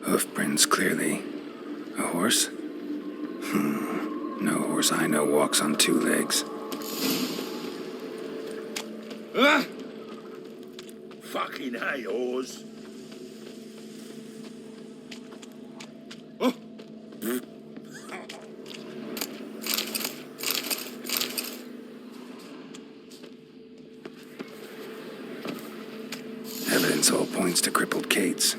Hoof prints, clearly. A horse? No horse I know walks on two legs. Ah! Fucking hey, horse. Oh! Evidence all points to crippled Kate's.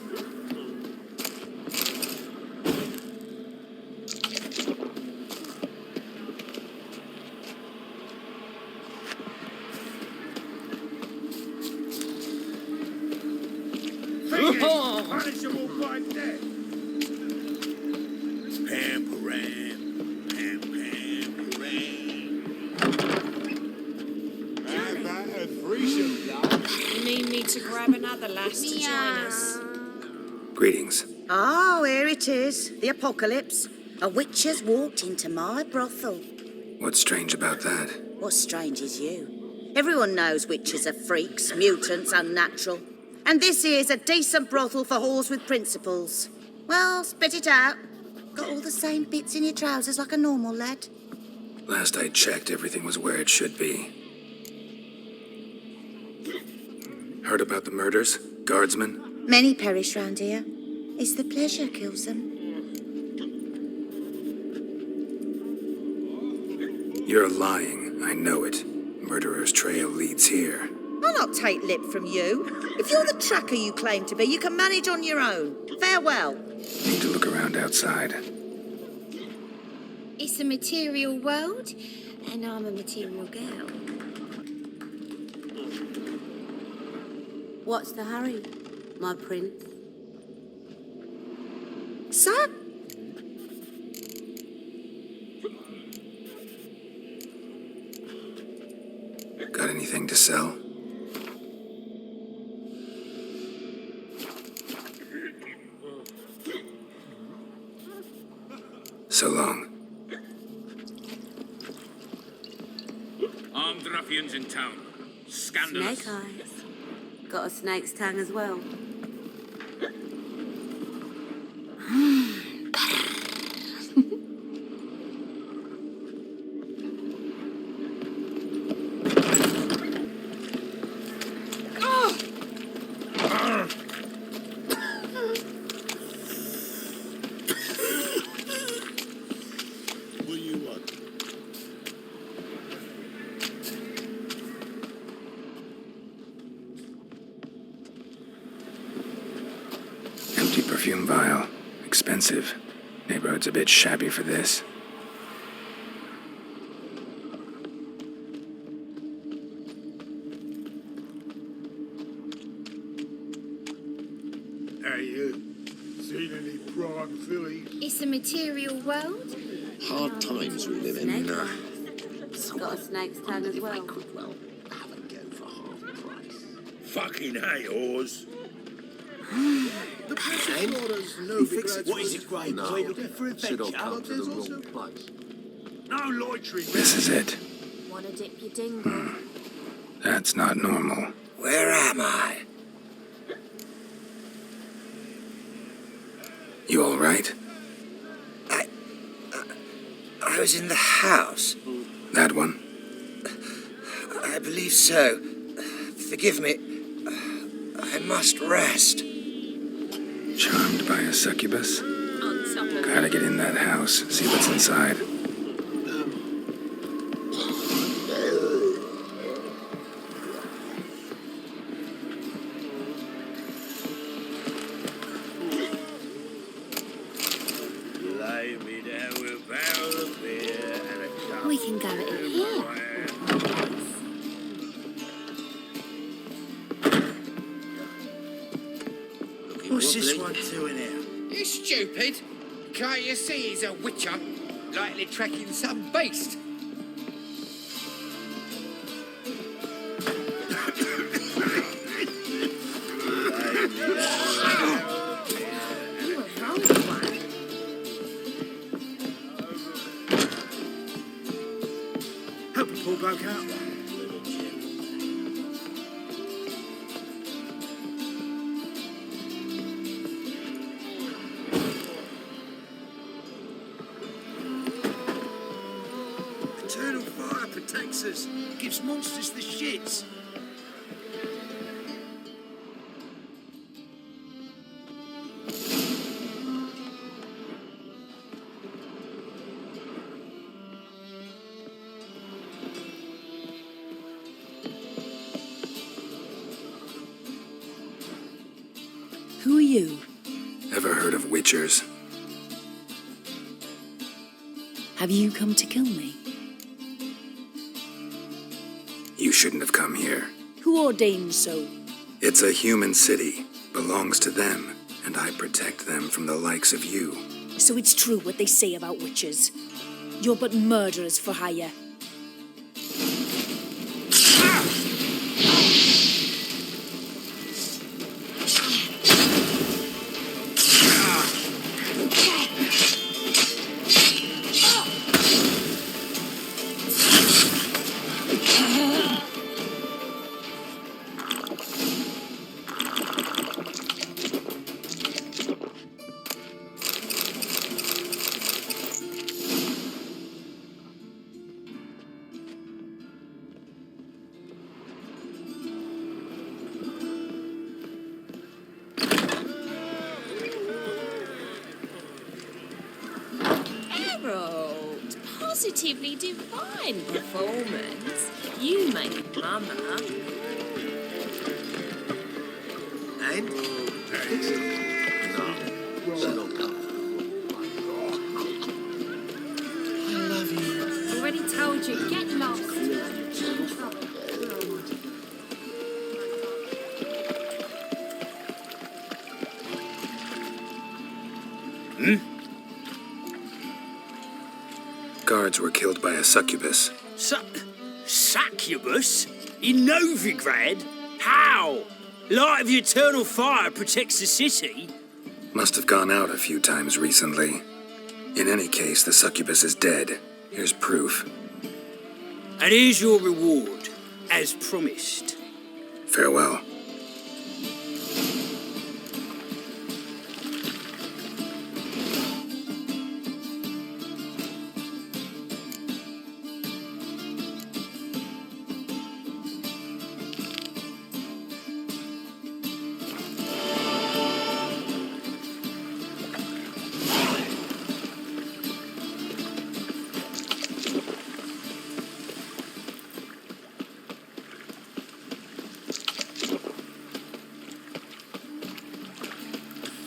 Punishable by death. Pam-param. You need me to grab another lass to join us? Greetings. Oh, here it is. The apocalypse. A witch has walked into my brothel. What's strange about that? What's strange is you. Everyone knows witches are freaks, mutants, unnatural. And this here's a decent brothel for whores with principles. Well, spit it out. Got all the same bits in your trousers like a normal lad. Last I checked, everything was where it should be. Heard about the murders? Guardsmen? Many perish round here. It's the pleasure kills them. You're lying. I know it. Murderer's trail leads here. I'll not take lip from you. If you're the tracker you claim to be, you can manage on your own. Farewell. Need to look around outside. It's a material world, and I'm a material girl. What's the hurry, my prince? Sir? Got anything to sell? So long. Armed ruffians in town. Scandalous. Snake eyes. Got a snake's tongue as well. Empty perfume vial. Expensive. Neighborhood's a bit shabby for this. Hey, you. Seen any prime fillies? It's a material world. Hard times we live in. Snake eyes. Got a snake's tongue as well. Could well have a go for half price. Fucking hey, horse. What is it, Graham? No, should all come to the wrong place. No loitering. This is it. Wanna dip your dingle? That's not normal. Where am I? You all right? I was in the house. That one? I believe so. Forgive me. I must rest. Charmed by a succubus? Gotta get in that house, see what's inside. Lay me down with a barrel of beer and a cup. We can go in here. What's this one doing here? You stupid! Can't you see he's a witcher? Likely tracking some beast. You were wrong, one. Help a poor bloke out. protects us. Gives monsters the shits. Who are you? Ever heard of witchers? Have you come to kill me? You shouldn't have come here. Who ordained so? It's a human city. Belongs to them, and I protect them from the likes of you. So it's true what they say about witches. You're but murderers for hire. GERALT, positively divine performance. You make mama. And? No. Settle down. I love you. Already told you, get lost. Guards were killed by a succubus. Succubus? In Novigrad? How? Light of the eternal fire protects the city? Must have gone out a few times recently. In any case, the succubus is dead. Here's proof. And here's your reward, as promised. Farewell.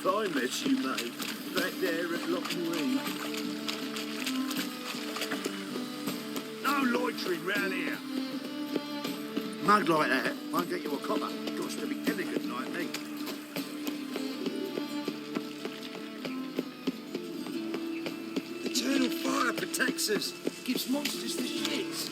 Fine mess you made. Back there at Loch Marine. No loitering round here. Mug like that won't get you a copper. Got to be elegant like me. Eternal fire protects us. Gives monsters the shits.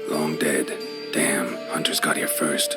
Long dead. Damn, hunters got here first.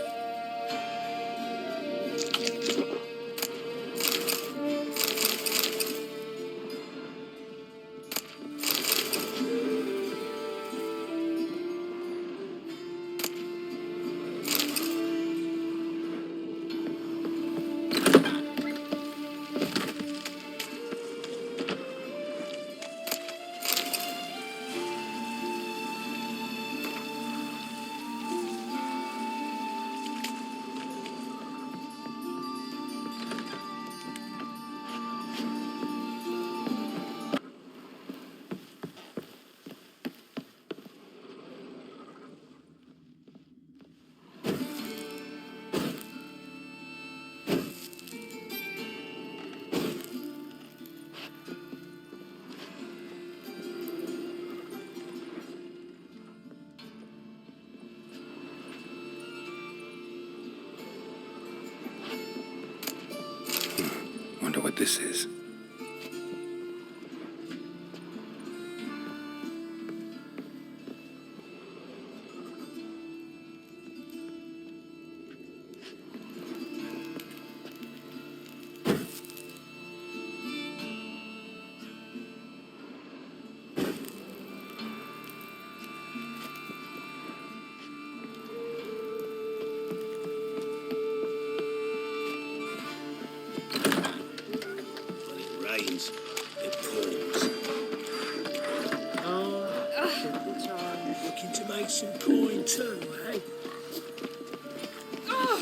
Wonder what this is.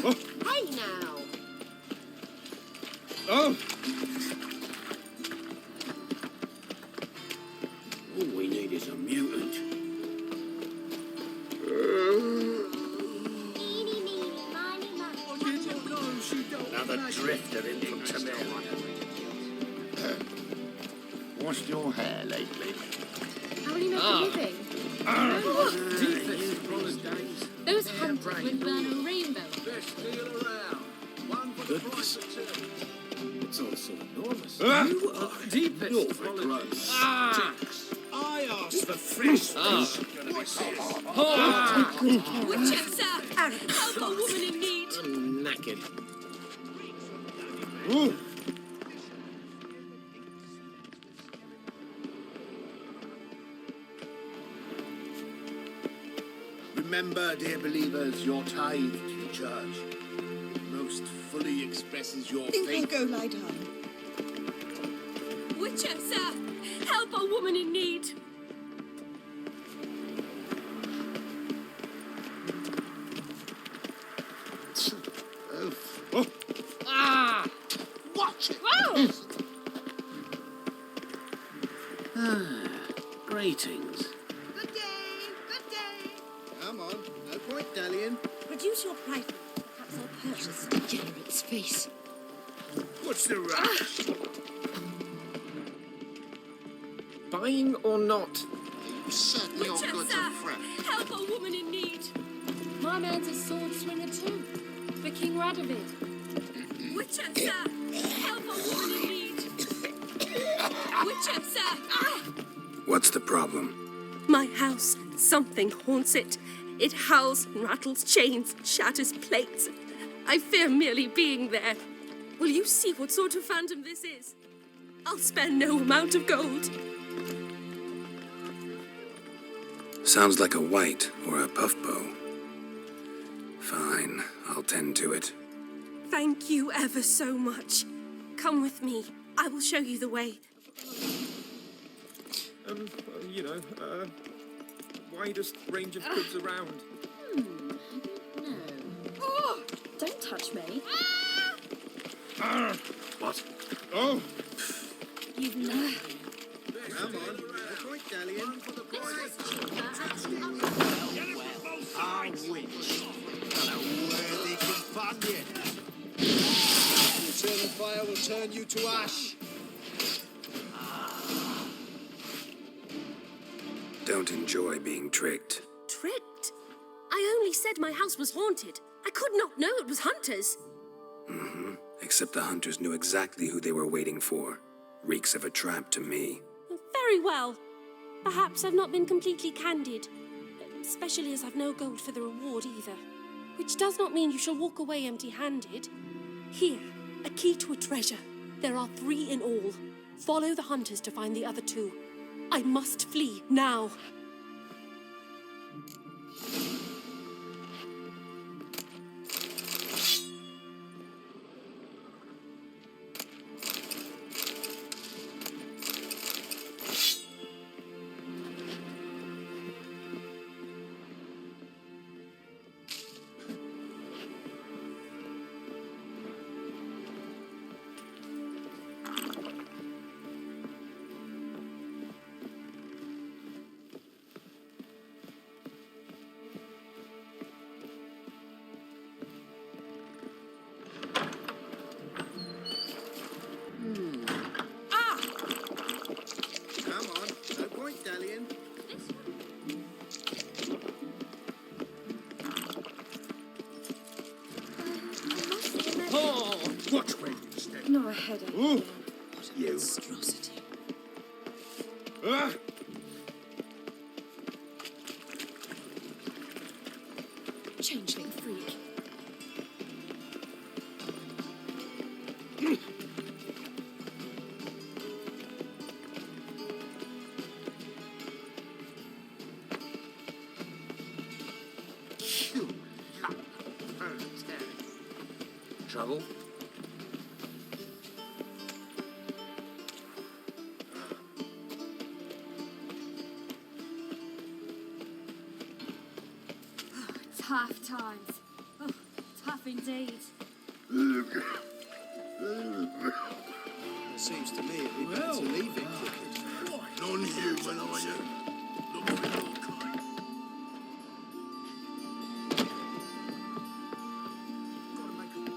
Hey now. Oh! All we need is a mutant. Another drifter in from Tamil. Washed your hair lately? How will you make a living? Those hunters would burn a rainbow. Goodness. It's all so enormous. You are deepest. I asked for fresh fish. Witcher, sir! Help a woman in need! I'm knackered. Remember, dear believers, your tithe to the church most fully expresses your faith. Go lie down. Witcher, sir! Help a woman in need! Watch it! Greetings. Good day, good day. Come on, no point dallying. Reduce your price. Perhaps I'll purchase Geralt's face. What's the rush? Buying or not? You certainly are Witcher, good to sir! fret. Help a woman in need! My man's a sword swinger too. For King Radovid. Witcher, sir! Help a woman in need! Witcher, sir! What's the problem? My house, something haunts it. It howls and rattles chains, shatters plates. I fear merely being there. Will you see what sort of phantom this is? I'll spare no amount of gold. Sounds like a white or a puff bow. Fine, I'll tend to it. Thank you ever so much. Come with me. I will show you the way. Widest range of goods around. Oh, don't touch me. What? Oh! You've never... Come on, no point dallying. Our witch. And a worthy companion. Eternal fire will turn you to ash. Don't enjoy being tricked. Tricked? I only said my house was haunted. I could not know it was hunters. Except the hunters knew exactly who they were waiting for. Reeks of a trap to me. Very well. Perhaps I've not been completely candid. Especially as I've no gold for the reward either. Which does not mean you shall walk away empty-handed. Here, a key to a treasure. There are 3 in all. Follow the hunters to find the other 2. I must flee now. Come on, no point dallying. Oh! Watch where you step. No, a headache. Ooh! What a monstrosity. Ah! Changeling freak. You lump of proletariat. Trouble? Tough times. Oh, tough indeed. It seems to me it'd be better to leave it crooked. Non-human, are you? Look for your kind. Gotta make a...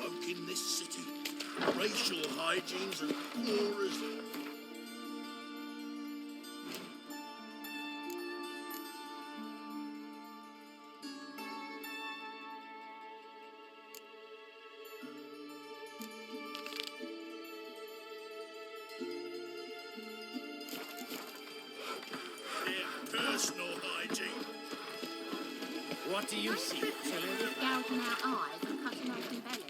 folk in this city. Racial hygienes and auras. Their personal hygiene. What do you see? Shall we just gouging our eyes and cutting open bellies?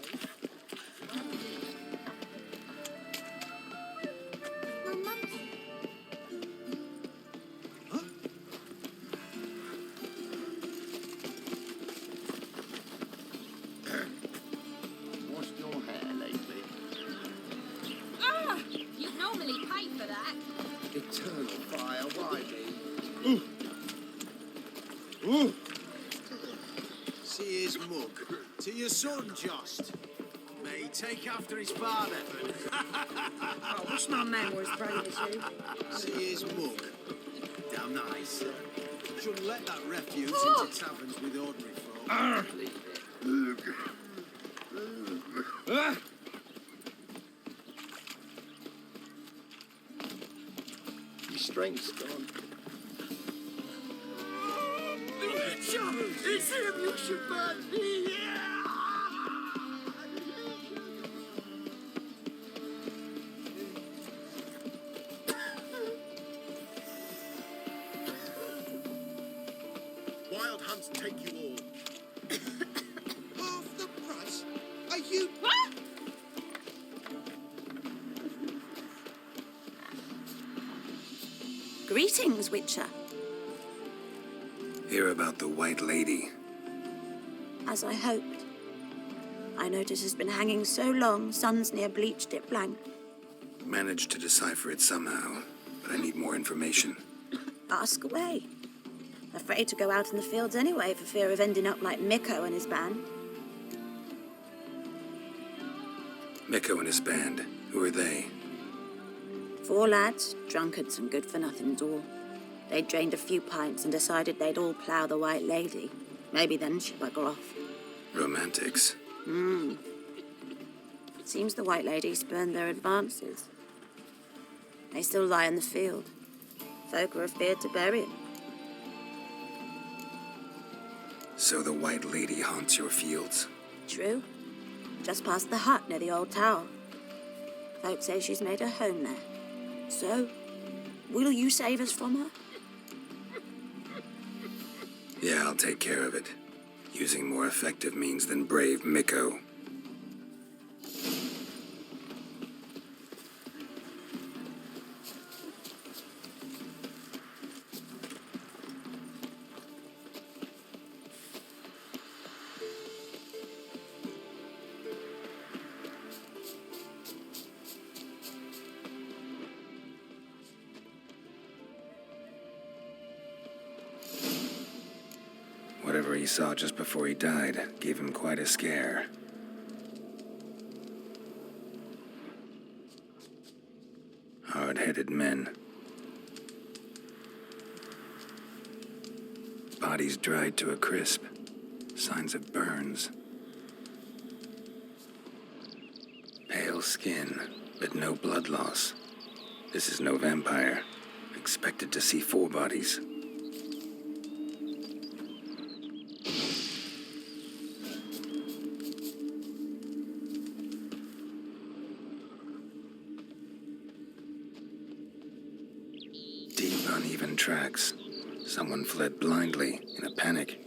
Washed your hair lately? Ah! You normally pay for that. Eternal fire, why me? Ooh. See his mug. To your son, Jost. May he take after his father. I wish my man were as brave as you. See his mug. Damn nice. Shouldn't let that refuse into taverns with ordinary folk. Your strength's gone. It's him, you should burn me! Wild hunts take you all. Half the price? Are you... Greetings, Witcher. Hear about the White Lady. As I hoped. I notice it's been hanging so long, sun's near bleached it blank. Managed to decipher it somehow, but I need more information. Ask away. Afraid to go out in the fields anyway for fear of ending up like Mikko and his band. Mikko and his band. Who are they? 4 lads, drunkards and good-for-nothings all. They'd drained a few pints and decided they'd all plough the White Lady. Maybe then she'd bugger off. Romantics. It seems the White Lady spurned their advances. They still lie in the field. Folk are afeard to bury it. So the White Lady haunts your fields? True. Just past the hut near the old tower. Folk say she's made her home there. So, will you save us from her? Yeah, I'll take care of it. Using more effective means than brave Mikko. Whatever he saw just before he died gave him quite a scare. Hard-headed men. Bodies dried to a crisp. Signs of burns. Pale skin, but no blood loss. This is no vampire. Expected to see 4 bodies. Deep, uneven tracks. Someone fled blindly, in a panic.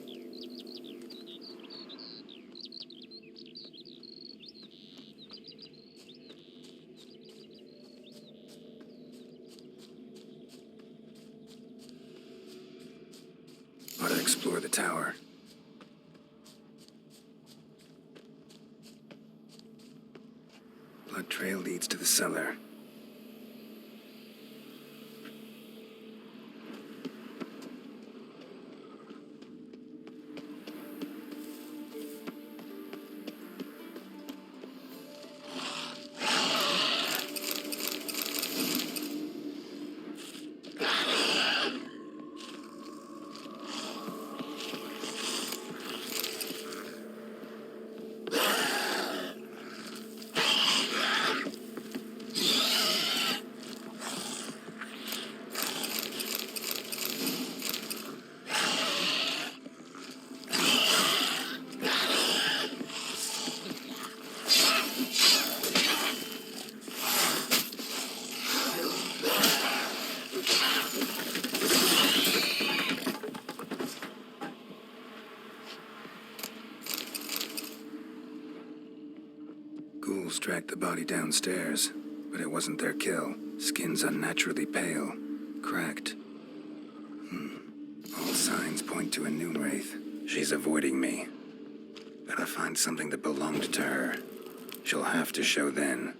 explore the tower. Blood trail leads to the cellar. Ghouls dragged the body downstairs, but it wasn't their kill. Skin's unnaturally pale, cracked. All signs point to a noon wraith. She's avoiding me. Gotta find something that belonged to her. She'll have to show then.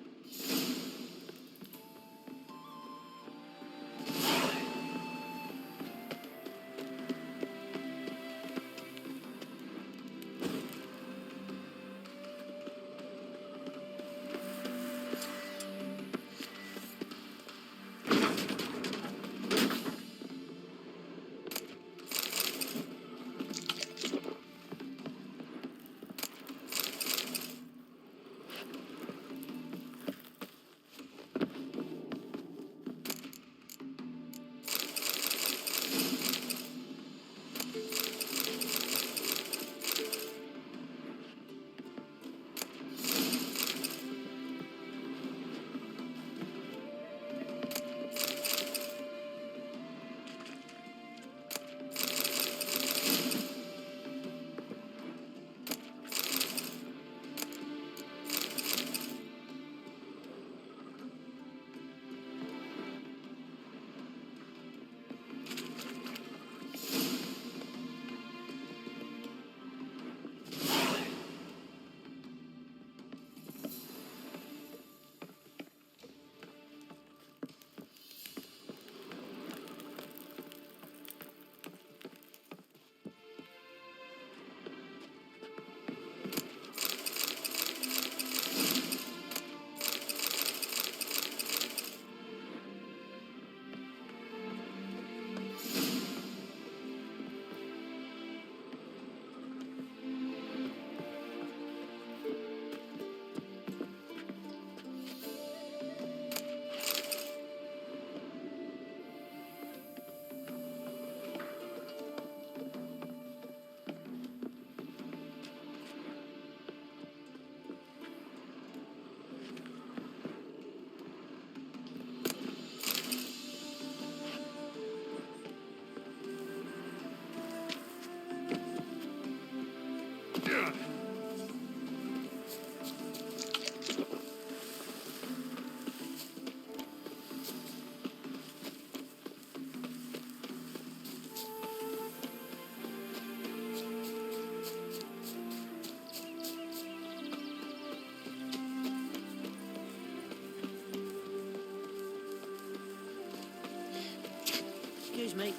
Excuse me.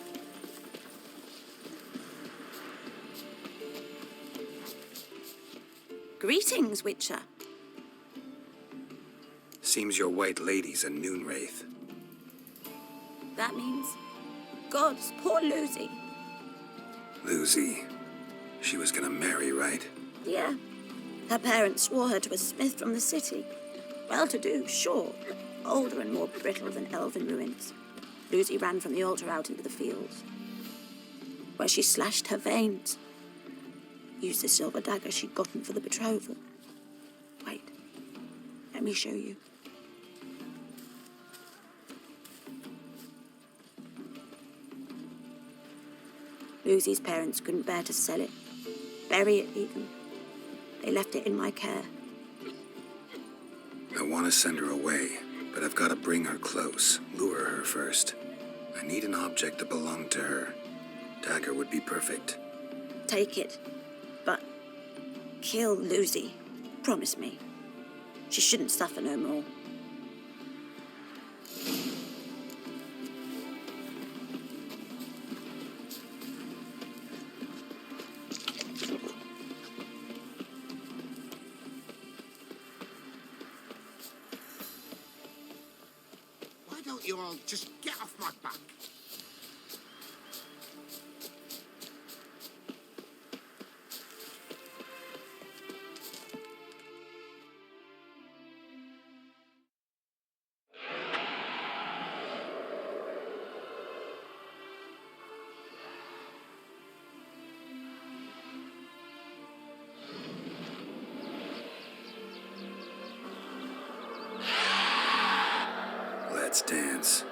Greetings, Witcher. Seems your white lady's a noon wraith. That means... Gods, poor Lucy. Lucy. She was gonna marry, right? Yeah. Her parents swore her to a smith from the city. Well-to-do, sure. Older and more brittle than elven ruins. Lucy ran from the altar out into the fields, where she slashed her veins. Used the silver dagger she'd gotten for the betrothal. Wait. Let me show you. Lucy's parents couldn't bear to sell it. Bury it, even. They left it in my care. I want to send her away, but I've got to bring her close, lure her first. I need an object that belonged to her. Dagger would be perfect. Take it. But kill Lucy. Promise me. She shouldn't suffer no more. Why don't you all just get off my back? Let's dance.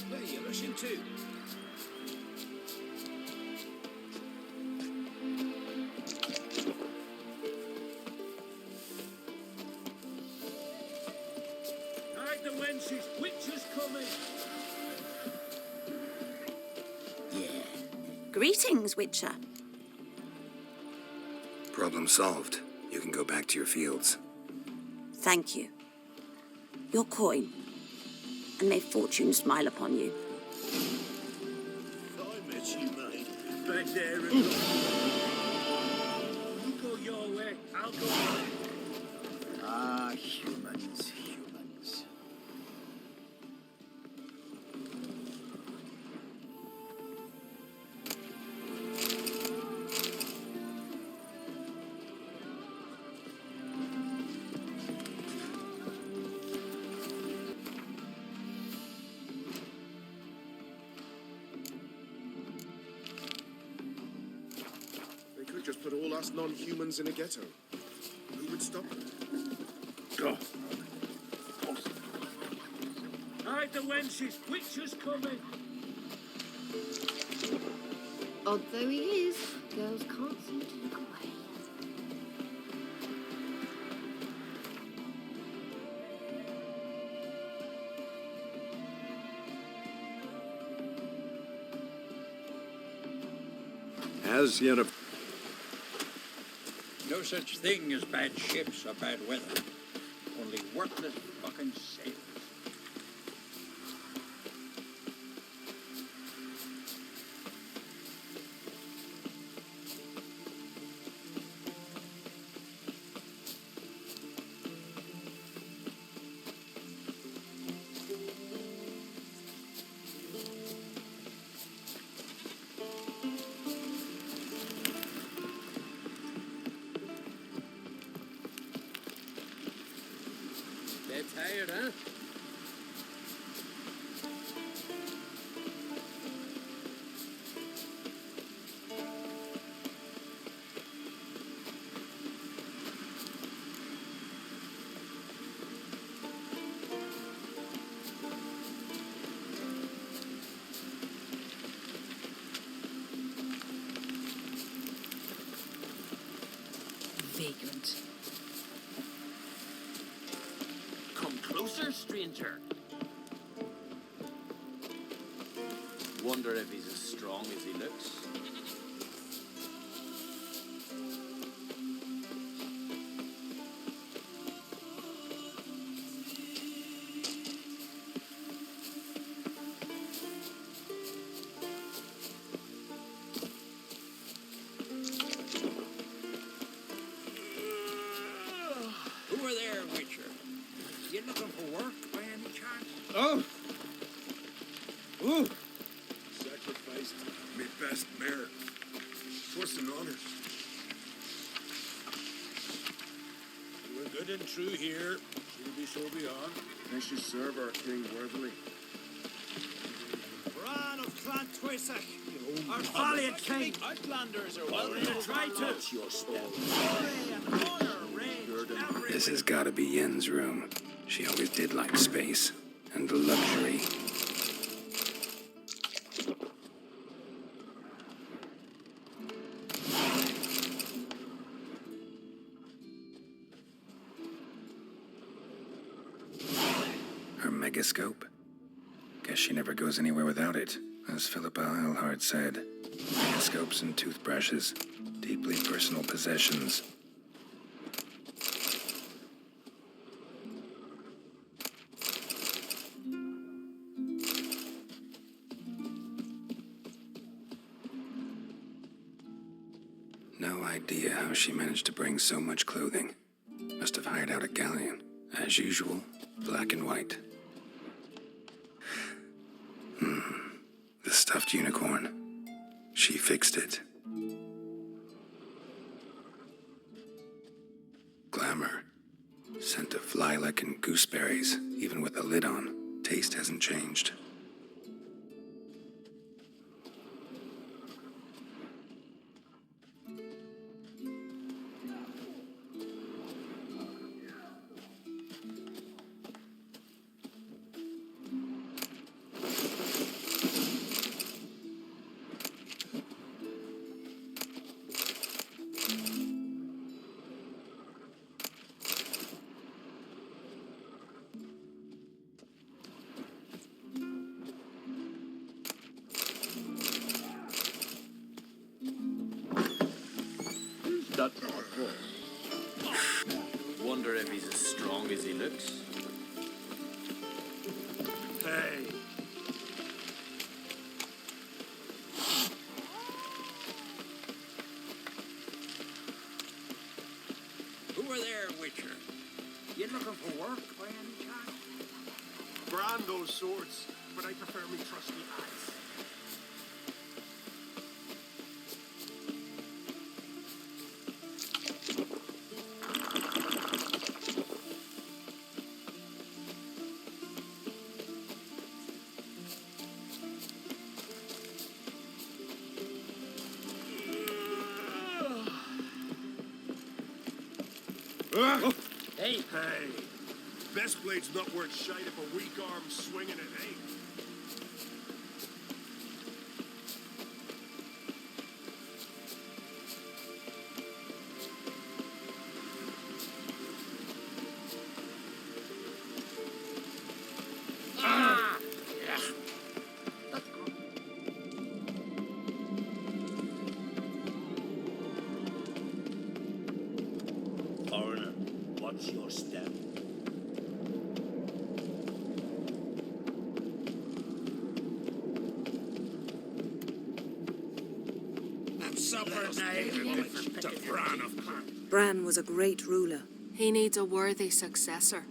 Where are you rushing to? Hide the wenches, witches coming! Greetings, Witcher. Problem solved. You can go back to your fields. Thank you. Your coin. And may fortune smile upon you. I met you, mate. Back there and you go your way, I'll go mine. Ah, humans, humans. They could just put all us non-humans in a ghetto. Who would stop them? Go. Hide the wenches, witches coming! Odd though he is, girls can't seem to look away. As Yennefer. No such thing as bad ships or bad weather. Only worthless fucking sailors. They're tired, huh? vagrant. Come closer, stranger. Wonder if he's as strong as he looks. Who are there, Witcher? You looking for work by any chance? Oh! Ooh! Sacrificed me best mare. Twas an honor. We're good and true here. She'll be so beyond. May she serve our king worthily. Bran of Clan Twisach, our valiant king. Outlanders are Well, you try to. your step. This has got to be Yen's room. She always did like space and luxury. Her megascope? Guess she never goes anywhere without it, as Philippa Eilhart said. Megascopes and toothbrushes, deeply personal possessions. No idea how she managed to bring so much clothing. Must have hired out a galleon. As usual, black and white. The stuffed unicorn. She fixed it. Glamour. Scent of lilac and gooseberries, even with the lid on. Taste hasn't changed. That wonder if he's as strong as he looks. Hey. Who are there, Witcher? You looking for work by any chance? Brand those swords, but I prefer me trusty axe. Hey. Hey, best blade's not worth shite if a weak arm's swinging it, eh? Foreigner, what's your step? Supper now to Bran of Clan. Bran was a great ruler. He needs a worthy successor.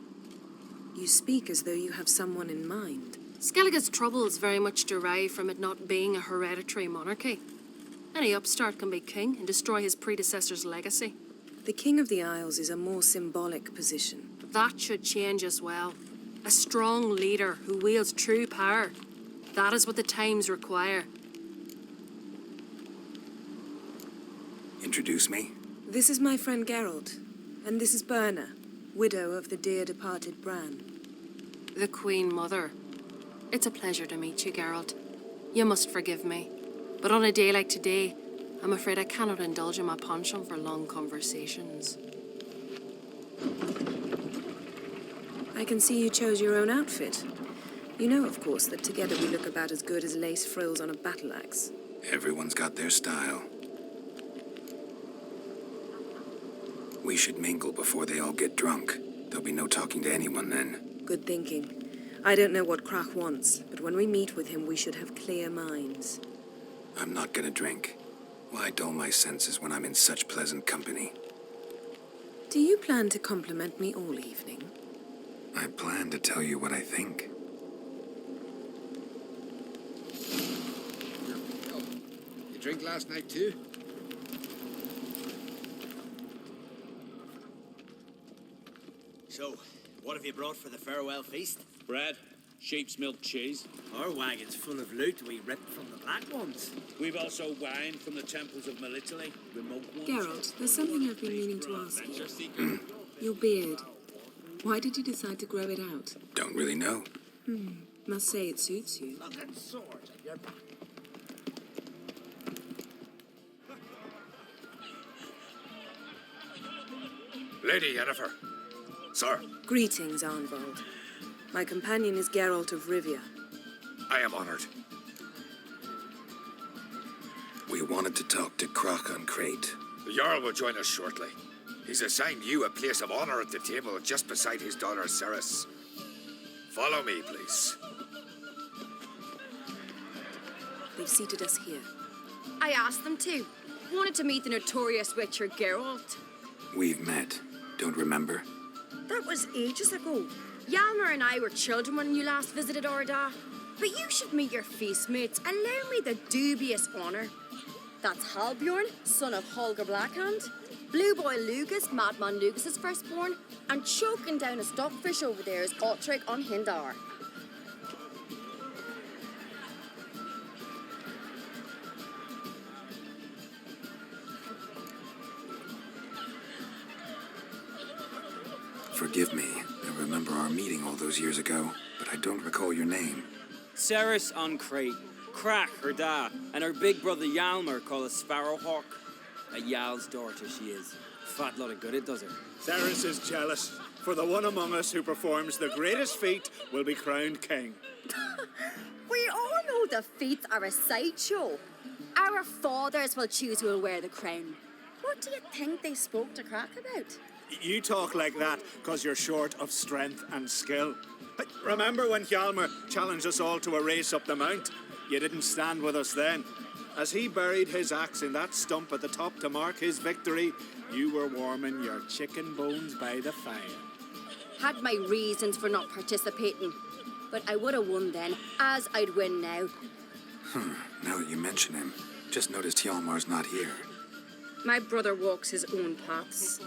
You speak as though you have someone in mind. Skellige's troubles very much derive from it not being a hereditary monarchy. Any upstart can be king and destroy his predecessor's legacy. The King of the Isles is a more symbolic position. That should change as well. A strong leader who wields true power. That is what the times require. Introduce me? This is my friend Geralt, and this is Berna, widow of the dear departed Bran. The Queen Mother. It's a pleasure to meet you, Geralt. You must forgive me, but on a day like today, I'm afraid I cannot indulge in my penchant for long conversations. I can see you chose your own outfit. You know, of course, that together we look about as good as lace frills on a battle axe. Everyone's got their style. We should mingle before they all get drunk. There'll be no talking to anyone then. Good thinking. I don't know what Krach wants, but when we meet with him, we should have clear minds. I'm not gonna drink. Why dull my senses when I'm in such pleasant company? Do you plan to compliment me all evening? I plan to tell you what I think. You drink last night too? So, what have you brought for the farewell feast? Bread, sheep's milk cheese. Our wagon's full of loot we ripped from the Black Ones. We've also wine from the temples of Melitele, remote ones. Geralt, there's something I've been meaning to ask you. Your beard. Why did you decide to grow it out? Don't really know. Must say it suits you. Lady Yennefer. Sir, Greetings, Arnvald. My companion is Geralt of Rivia. I am honored. We wanted to talk to Krach on Crate. The Jarl will join us shortly. He's assigned you a place of honor at the table just beside his daughter Ceres. Follow me, please. They've seated us here. I asked them to. Wanted to meet the notorious witcher Geralt. We've met. Don't remember? That was ages ago. Hjalmar and I were children when you last visited Orda. But you should meet your feast mates. Allow me the dubious honor. That's Halbjorn, son of Holger Blackhand. Blue Boy Lugas, Madman Lugas' firstborn. And choking down a stockfish over there is Otrek on Hindar. Forgive me. I remember our meeting all those years ago, but I don't recall your name. Ceres on Crate, Krach her da, and her big brother Hjalmar called a Sparrowhawk. A Jarl's daughter she is. Fat lot of good it does her. Ceres is jealous, for the one among us who performs the greatest feat will be crowned king. We all know the feats are a sideshow. Our fathers will choose who will wear the crown. What do you think they spoke to Krach about? You talk like that because you're short of strength and skill. But remember when Hjalmar challenged us all to a race up the mount? You didn't stand with us then. As he buried his axe in that stump at the top to mark his victory, you were warming your chicken bones by the fire. Had my reasons for not participating, but I would have won then, as I'd win now. Now that you mention him, just noticed Hjalmar's not here. My brother walks his own paths.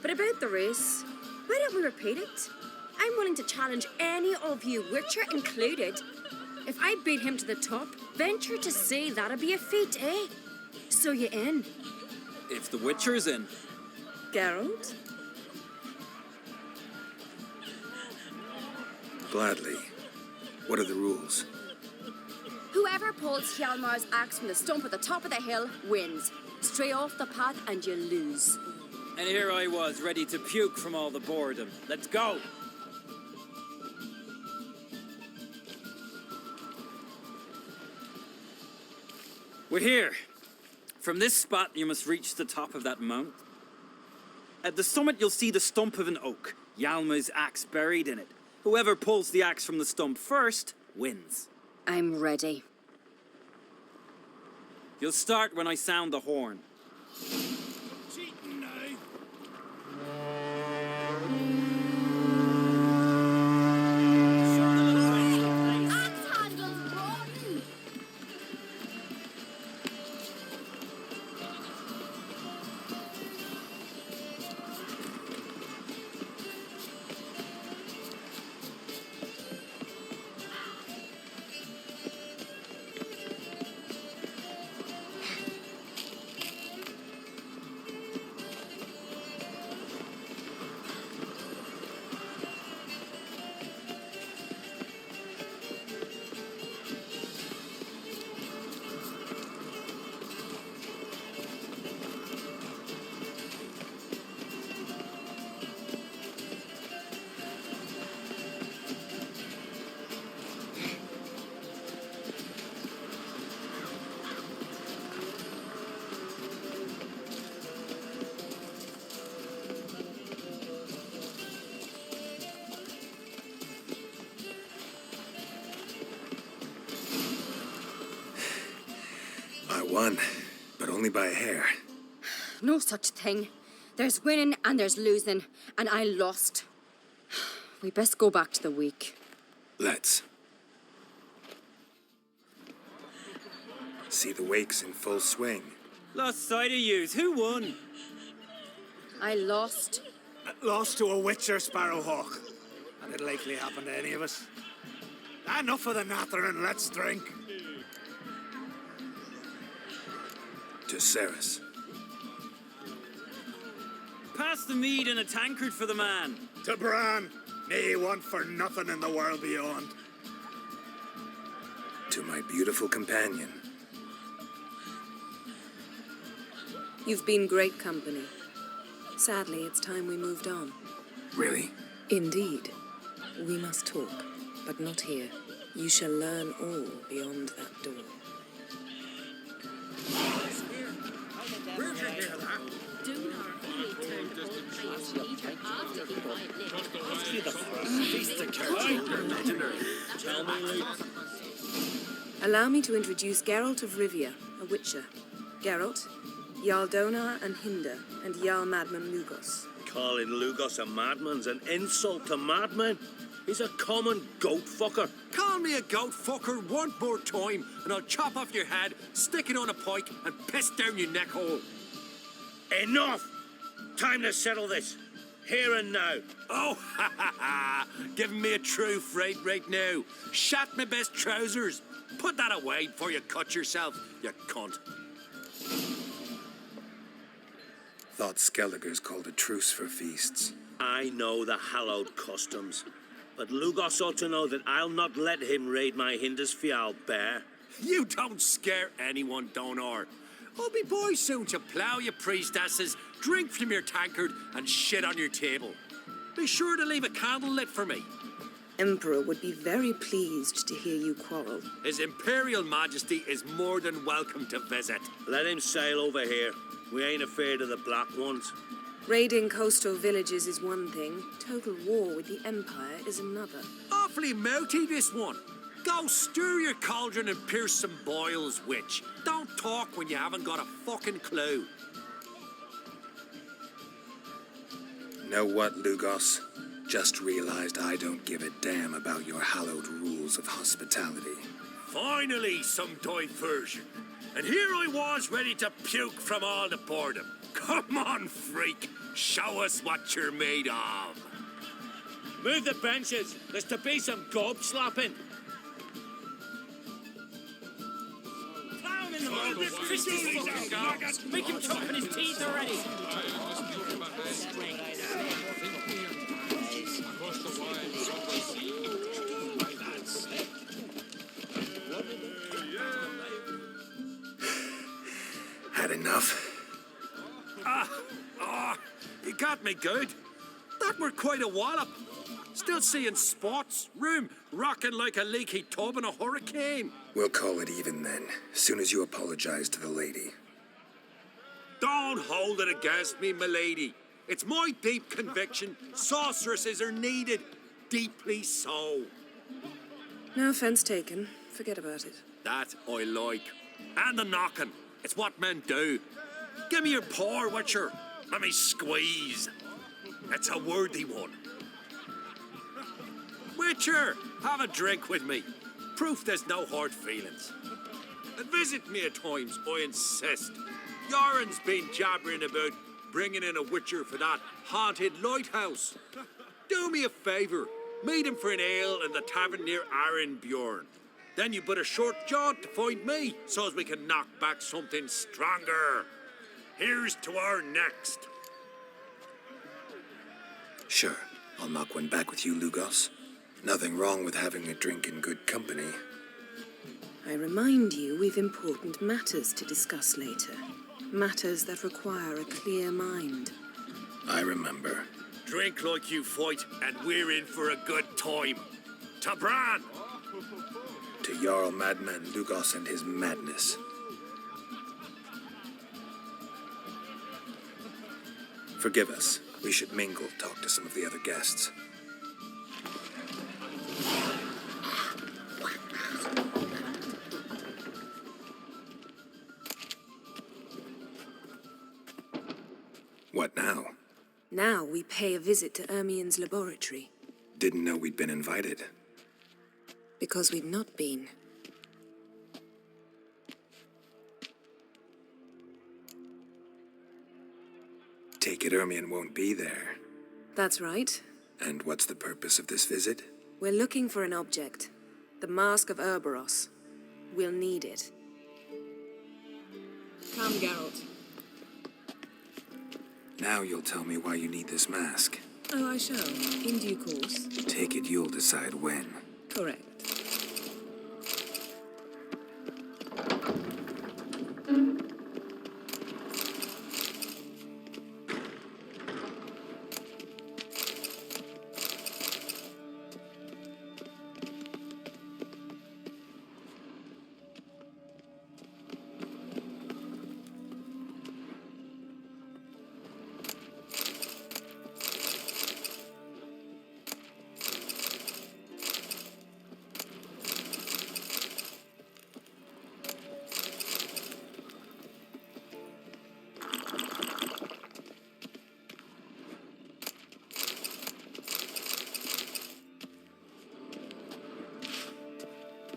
But about the race, why don't we repeat it? I'm willing to challenge any of you, Witcher included. If I beat him to the top, venture to say that'd be a feat, eh? So you in? If the Witcher's in. Geralt? Gladly. What are the rules? Whoever pulls Hjalmar's axe from the stump at the top of the hill wins. Stray off the path and you lose. And here I was, ready to puke from all the boredom. Let's go! We're here. From this spot, you must reach the top of that mount. At the summit, you'll see the stump of an oak, Hjalmar's axe buried in it. Whoever pulls the axe from the stump first wins. I'm ready. You'll start when I sound the horn. won, but only by a hair. No such thing. There's winning and there's losing, and I lost. We best go back to the week. Let's. See the wakes in full swing. Lost sight of yous. Who won? I lost. Lost to a witcher, Sparrowhawk. And it'll likely happen to any of us. Enough of the nattering, let's drink. To Ceres. Pass the mead in a tankard for the man. To Bran. May he want for nothing in the world beyond. To my beautiful companion. You've been great company. Sadly, it's time we moved on. Really? Indeed. We must talk, but not here. You shall learn all beyond that door. Where'd you hear that? Allow me to introduce Geralt of Rivia, a witcher. Geralt, Jarl Donar and Hinder, and Jarl Madman Lugos. Calling Lugos a madman's an insult to madmen. He's a common goat fucker. Call me a goat fucker one more time, and I'll chop off your head, stick it on a pike, and piss down your neck hole. Enough! Time to settle this. Here and now. Oh, ha ha ha! Giving me a true fright right now. Shat my best trousers. Put that away before you cut yourself, you cunt. Thought Skelliger's called a truce for feasts. I know the hallowed customs, but Lugos ought to know that I'll not let him raid my Hindisfial bear. You don't scare anyone, Donar. I'll be boy soon to plough you priestesses, drink from your tankard, and shit on your table. Be sure to leave a candle lit for me. Emperor would be very pleased to hear you quarrel. His Imperial Majesty is more than welcome to visit. Let him sail over here. We ain't afraid of the black ones. Raiding coastal villages is one thing. Total war with the Empire is another. Awfully mouty, this one. Go stir your cauldron and pierce some boils, witch. Don't talk when you haven't got a fucking clue. Know what, Lugos? Just realized I don't give a damn about your hallowed rules of hospitality. Finally, some diversion. And here I was ready to puke from all the boredom. Come on, freak. Show us what you're made of. Move the benches. There's to be some gob slapping. Plow him in the mud. Christy's fucking maggot. Make him choke in his teeth already. Had enough? You got me good. That were quite a wallop. Still seeing spots, room rocking like a leaky tub in a hurricane. We'll call it even then, soon as you apologize to the lady. Don't hold it against me, milady. It's my deep conviction sorceresses are needed. Deeply so. No offense taken. Forget about it. That I like. And the knocking. It's what men do. Give me your paw, Witcher. Let me squeeze. It's a worthy one. Witcher, have a drink with me. Proof there's no hard feelings. And visit me at times, I insist. Yoren's been jabbering about bringing in a Witcher for that haunted lighthouse. Do me a favour. Meet him for an ale in the tavern near Arenbjorn. Then you but a short jaunt to find me, so as we can knock back something stronger. Here's to our next. Sure, I'll knock one back with you, Lugos. Nothing wrong with having a drink in good company. I remind you we've important matters to discuss later. Matters that require a clear mind. I remember. Drink like you fight, and we're in for a good time. To Bran! To Jarl Madman Lugos and his madness. Forgive us. We should mingle, talk to some of the other guests. now? Now we pay a visit to Ermien's laboratory. Didn't know we'd been invited. Because we've not been. Take it Ermien won't be there. That's right. And what's the purpose of this visit? We're looking for an object. The Mask of Ouroboros. We'll need it. Come, Geralt. Now you'll tell me why you need this mask. Oh, I shall. In due course. Take it you'll decide when. Correct.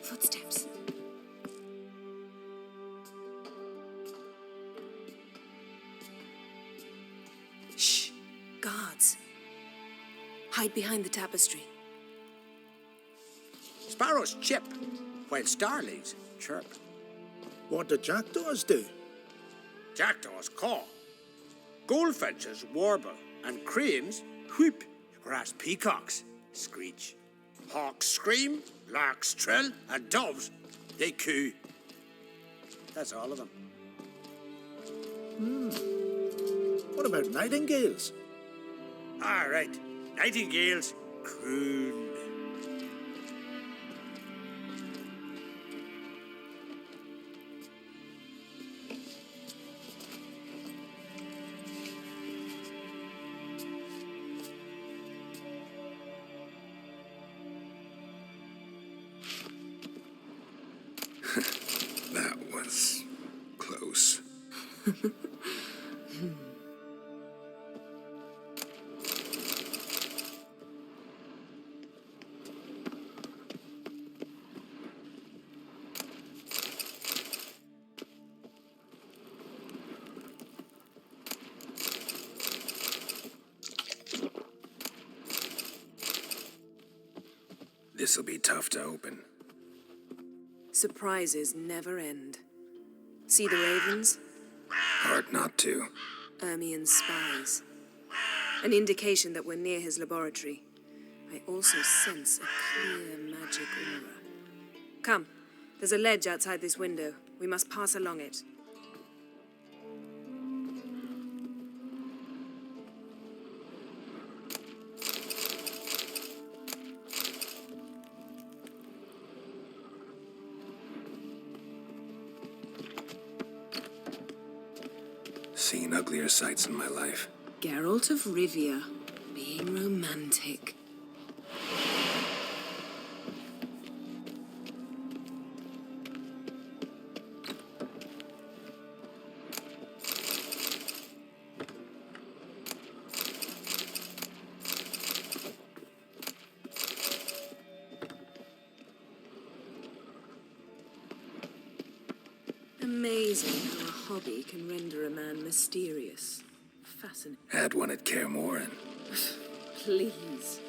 Footsteps. Shh. Guards. Hide behind the tapestry. Sparrows chip, while starlings chirp. What do jackdaws do? Jackdaws caw. Goldfinches warble, and cranes whoop, whereas peacocks screech. Hawks scream, larks trill, and doves, they coo. That's all of them. What about nightingales? All right, nightingales croon. That was close. This'll be tough to open. Surprises never end. See the ravens? Hard not to. Ermien's spies. An indication that we're near his laboratory. I also sense a clear magic aura. Come, there's a ledge outside this window. We must pass along it. Seen uglier sights in my life. Geralt of Rivia, being romantic. Amazing how a hobby can render a man mysterious. Fascinating. Had one at Kaer Morhen. Please.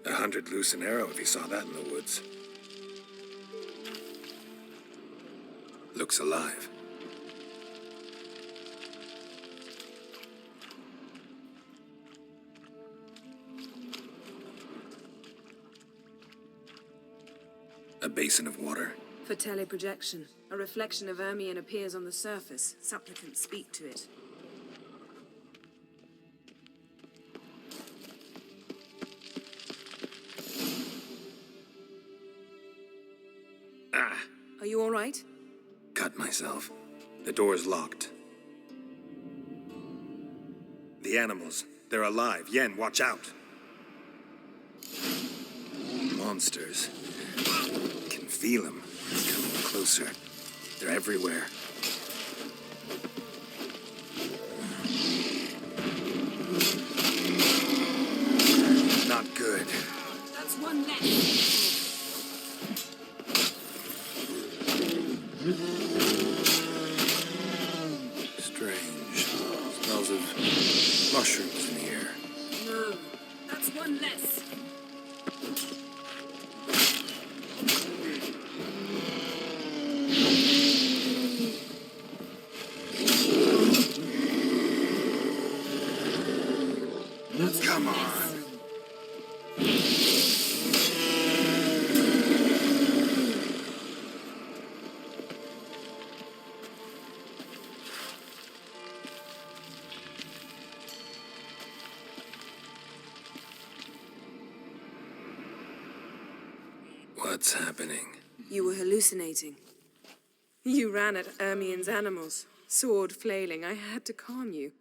100 loose an arrow if he saw that in the woods. Looks alive. A basin of water. For teleprojection, a reflection of Ermien appears on the surface. Supplicants speak to it. Ah! Are you all right? Cut myself. The door's locked. The animals, they're alive. Yen, watch out. Monsters. Can feel them. Coming closer. They're everywhere. Strange. Smells of mushrooms in here. No, that's one less. Come on. What's happening? You were hallucinating. You ran at Ermien's animals, sword flailing. I had to calm you.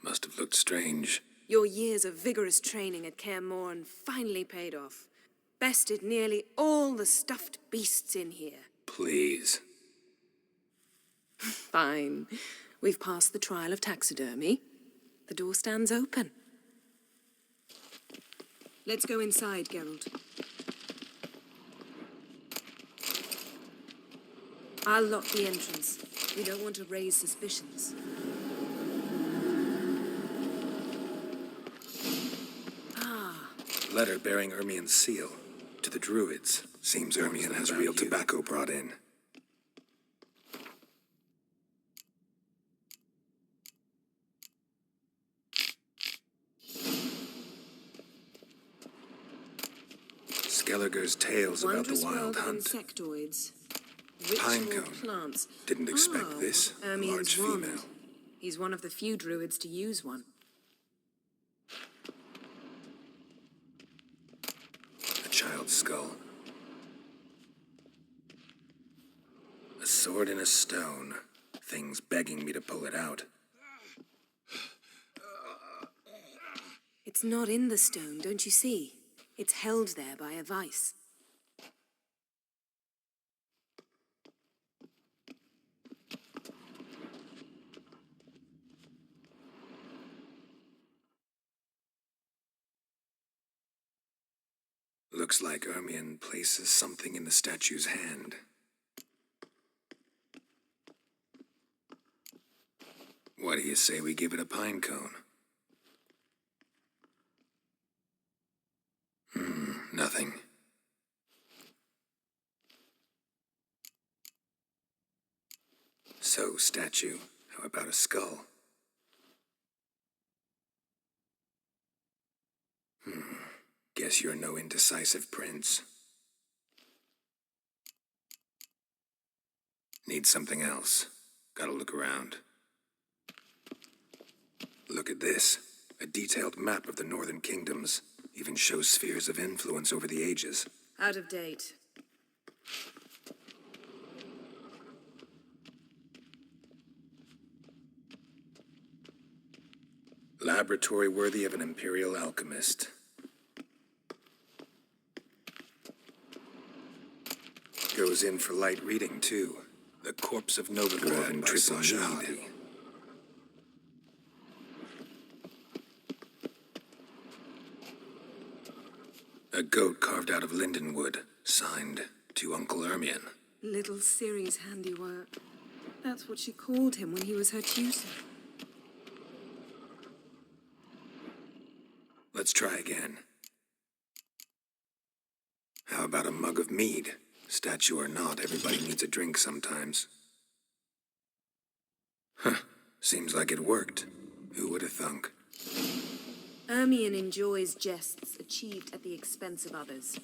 Must have looked strange. Your years of vigorous training at Kaer Morhen finally paid off. Bested nearly all the stuffed beasts in here. Please. Fine. We've passed the trial of taxidermy. The door stands open. Let's go inside, Geralt. I'll lock the entrance. We don't want to raise suspicions. Letter bearing Ermien's seal. To the Druids. Seems Ermien has real tobacco brought in. Skelliger's tales about the Wondrous wild world of hunt. insectoids. Pine Ritual cone. plants. Didn't expect this. Ermien's Large wand. female. He's one of the few druids to use one. A child's skull. A sword in a stone. Things begging me to pull it out. It's not in the stone, don't you see? It's held there by a vice. Looks like Ermien places something in the statue's hand. What do you say we give it a pine cone? Nothing. So, statue, how about a skull? Guess you're no indecisive prince. Need something else. Gotta look around. Look at this. A detailed map of the northern kingdoms. Even shows spheres of influence over the ages. Out of date. Laboratory worthy of an imperial alchemist. Goes in for light reading, too. The corpse of Novigrad in triple need. A goat carved out of lindenwood, signed to Uncle Ermien. Little Ciri's handiwork. That's what she called him when he was her tutor. Let's try again. How about a mug of mead? Statue or not, everybody needs a drink sometimes. Huh. Seems like it worked. Who would have thunk? Ermien enjoys jests achieved at the expense of others.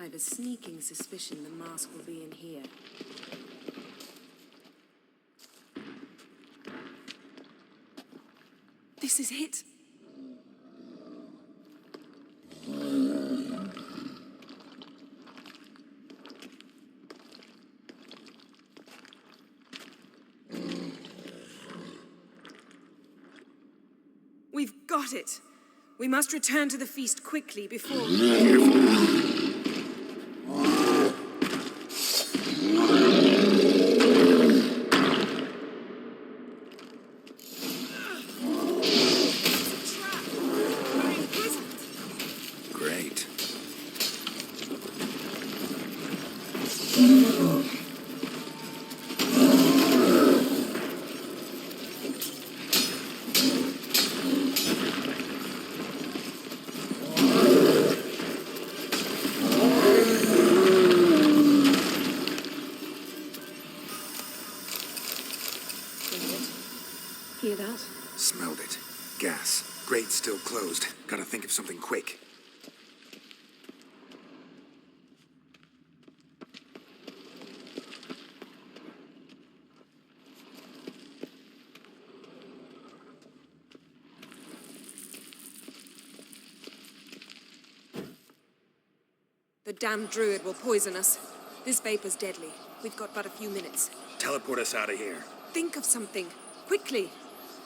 I've a sneaking suspicion the mask will be in here. This is it. We've got it. We must return to the feast quickly before... Great. Hear that? Smelled it. Gas. Grate's still closed. Gotta think of something quick. The damned druid will poison us. This vapor's deadly. We've got but a few minutes. Teleport us out of here. Think of something. Quickly.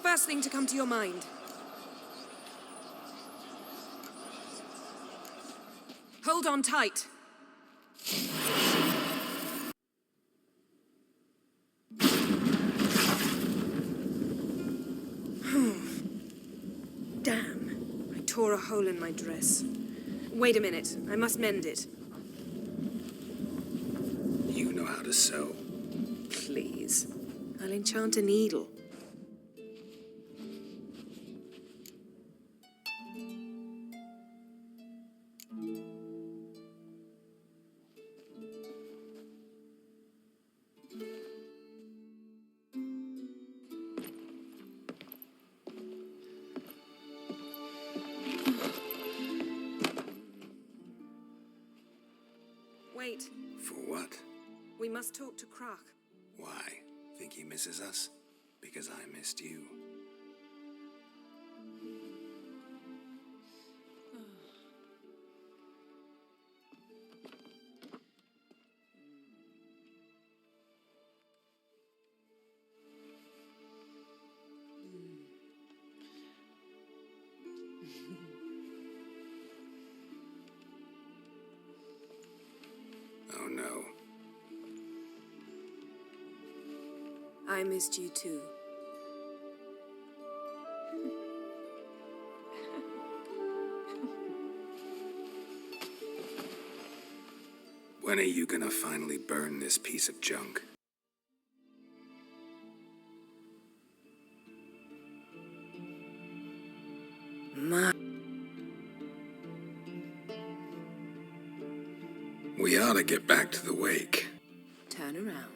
First thing to come to your mind. Hold on tight. Damn. I tore a hole in my dress. Wait a minute. I must mend it. You know how to sew. Please. I'll enchant a needle. Wait. For what? We must talk to Croc. Why? Think he misses us? Because I missed you. Oh no. I missed you too. When are you gonna finally burn this piece of junk? We ought to get back to the wake. Turn around.